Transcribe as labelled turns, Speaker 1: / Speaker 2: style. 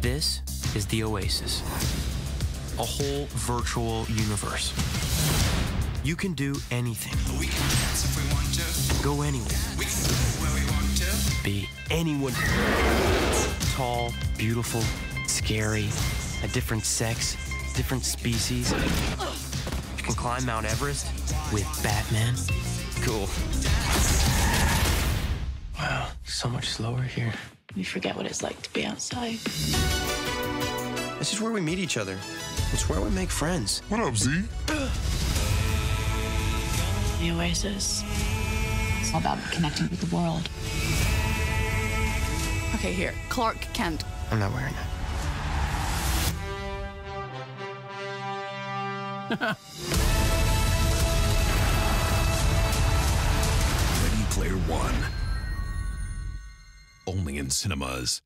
Speaker 1: This is the Oasis, a whole virtual universe. You can do anything.
Speaker 2: We can dance if we want to.
Speaker 1: Go anywhere.
Speaker 2: We can go where we want to.
Speaker 1: Be anyone. Tall, beautiful, scary, a different sex, different species. You can climb Mount Everest with Batman. Cool. Wow, so much slower here.
Speaker 3: You forget what it's like to be outside.
Speaker 1: This is where we meet each other. It's where we make friends.
Speaker 4: What up, Z?
Speaker 3: The Oasis. It's all about connecting with the world.
Speaker 5: Okay, here. Clark Kent.
Speaker 1: I'm not wearing it.
Speaker 4: Ready Player One. Only in cinemas.